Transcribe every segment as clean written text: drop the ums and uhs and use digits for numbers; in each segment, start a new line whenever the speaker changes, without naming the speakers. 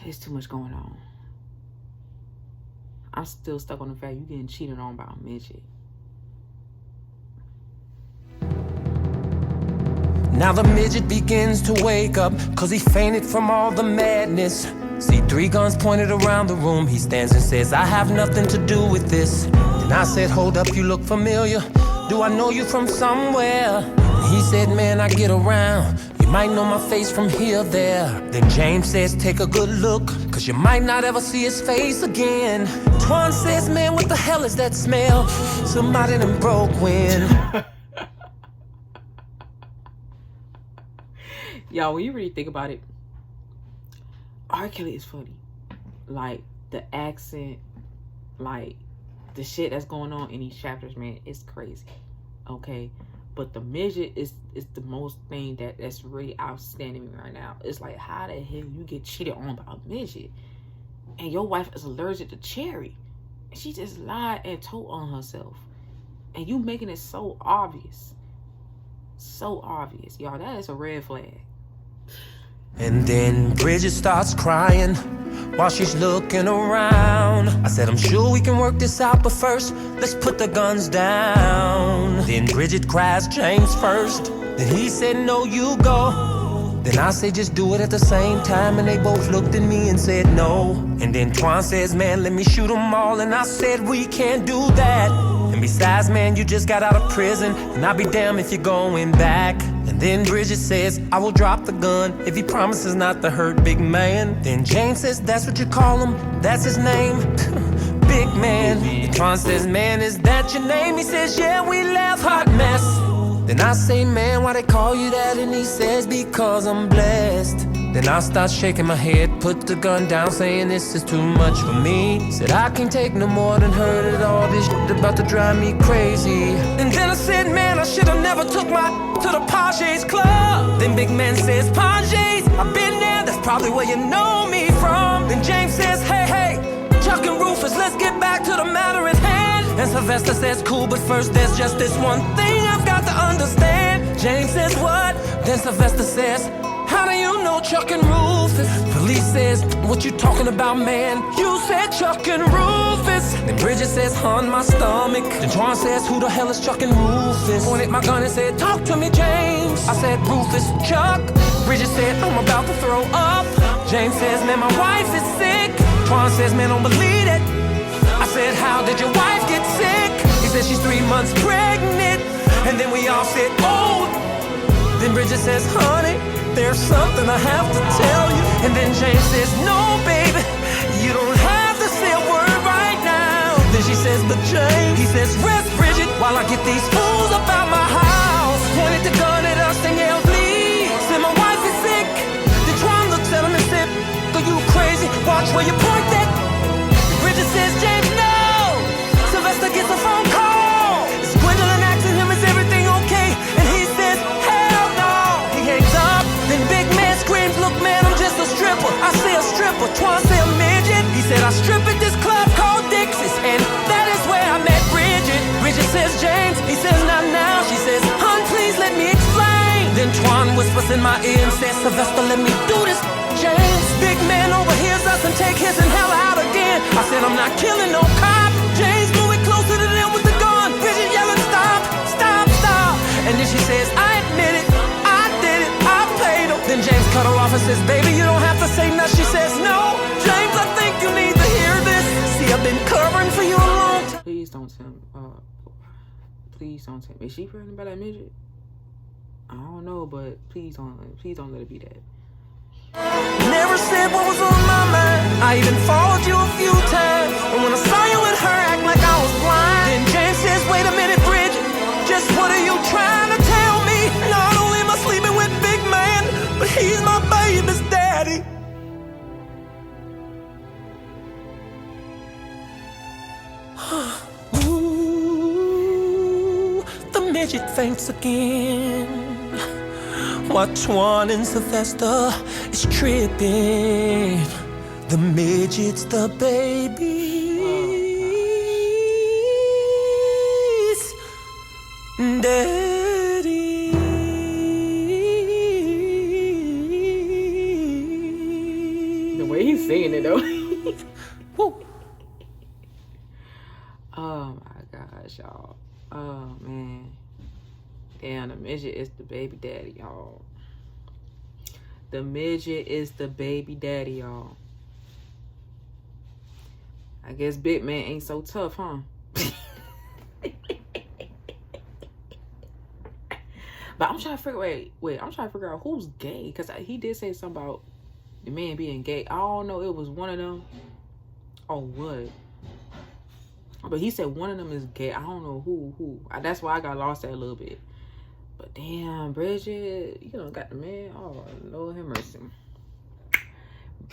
It's too much going on. I'm still stuck on the fact you getting cheated on by a midget.
Now the midget begins to wake up, cause he fainted from all the madness. See 3 guns pointed around the room. He stands and says, I have nothing to do with this. Then I said, hold up, you look familiar. Do I know you from somewhere? He said, man, I get around. You might know my face from here, there. Then James says, take a good look, cause you might not ever see his face again. Twan says, man, what the hell is that smell? Somebody done broke wind.
Y'all, when you really think about it, R.Kelly is funny. Like, the accent, like, the shit that's going on in these chapters, man, it's crazy. Okay? But the midget is the most thing that's really outstanding right now. It's like, how the hell you get cheated on by a midget? And your wife is allergic to cherry. And she just lied and told on herself. And you making it so obvious. So obvious. Y'all, that is a red flag.
And then Bridget starts crying while she's looking around. I said, I'm sure we can work this out, but first, let's put the guns down. Then Bridget cries James first. Then he said, no, you go. Then I say, just do it at the same time. And they both looked at me and said, no. And then Twan says, man, let me shoot them all. And I said, we can't do that. And besides, man, you just got out of prison, and I'll be damned if you're going back. And then Bridget says, I will drop the gun if he promises not to hurt big man. Then James says, that's what you call him, that's his name, big man. And Twan says, man, is that your name? He says, yeah, we laugh, hot mess. Then I say, man, why they call you that? And he says, because I'm blessed. Then I start shaking my head, put the gun down, saying this is too much for me. Said I can't take no more than heard it all. This shit about to drive me crazy. And then I said, man, I should've never took my to the Page's club. Then big man says, Page's, I've been there, that's probably where you know me from. Then James says, hey, Chuck and Rufus, let's get back to the matter at hand. And Sylvester says, cool, but first there's just this one thing I've got to understand. James says, what? Then Sylvester says, how do you know Chuck and Rufus? Police says, what you talking about, man? You said Chuck and Rufus. Then Bridget says, on my stomach. Then Twan says, who the hell is Chuck and Rufus? Pointed my gun and said, talk to me, James. I said, Rufus, Chuck. Bridget said, I'm about to throw up. James says, man, my wife is sick. Twan says, man, don't believe it. I said, how did your wife get sick? He said, she's 3 months pregnant. And then we all said, oh. Then Bridget says, honey, there's something I have to tell you. And then James says, no, baby, you don't have to say a word right now. Then she says, but James, he says, rest, Bridget, while I get these fools up out my house. Pointed the gun at us and yelled, please. Said, my wife is sick. Then Twan looks at him and said, are you crazy? Watch where you point that. And Bridget says, James, no. Sylvester gets a phone call. Is Gwendolyn asking him, is everything okay? And he says, hell no. He hangs up. Then big man screams, look, man, I'm just a stripper. I say a stripper, Twan say a midget. He said, I strip at this club called Dixie's, and that is where I met Bridget. Bridget says, James. He says, not now. She says, hon, please let me explain. Then Twan whispers in my ear and says, Sylvester, let me do this, James. Big man overhears us and take his and hell out again. I said, I'm not killing no cop. James moving closer to them with the gun. Bridget yelling, stop, stop, stop. And then she says, I admit it, I did it, I paid him. Then James cut her off and says, baby, you don't have to say nothing. She says, no, James, I think you need to hear this. See, I've been covering for you a long time.
Please don't tell me. Please don't tell me. Is she pregnant by that midget? I don't know, but please don't let it be that.
Never said what was on my mind. I even followed you a few times. And when I saw you with her, act like I was blind. Then James says, wait a minute, Bridget, just what are you trying to tell me? Not only am I sleeping with big man, but he's my baby's daddy. Ooh, the midget faints again. While Twan and Sylvester is tripping. The midget's the baby's daddy.
The way he singing it though.
Woo.
Oh my gosh, y'all. Oh man. Damn, the midget is the baby daddy, y'all. The midget is the baby daddy, y'all. I guess big man ain't so tough, huh? But I'm trying to figure, wait, I'm trying to figure out who's gay. Because he did say something about the man being gay. I don't know, it was one of them. Or what? But he said one of them is gay. I don't know who. That's why I got lost there a little bit. But damn, Bridget, you done got the man. Oh, Lord have mercy.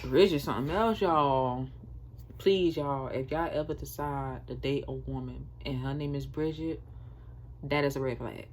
Bridget something else, y'all. Please, y'all, if y'all ever decide to date a woman and her name is Bridget, that is a red flag.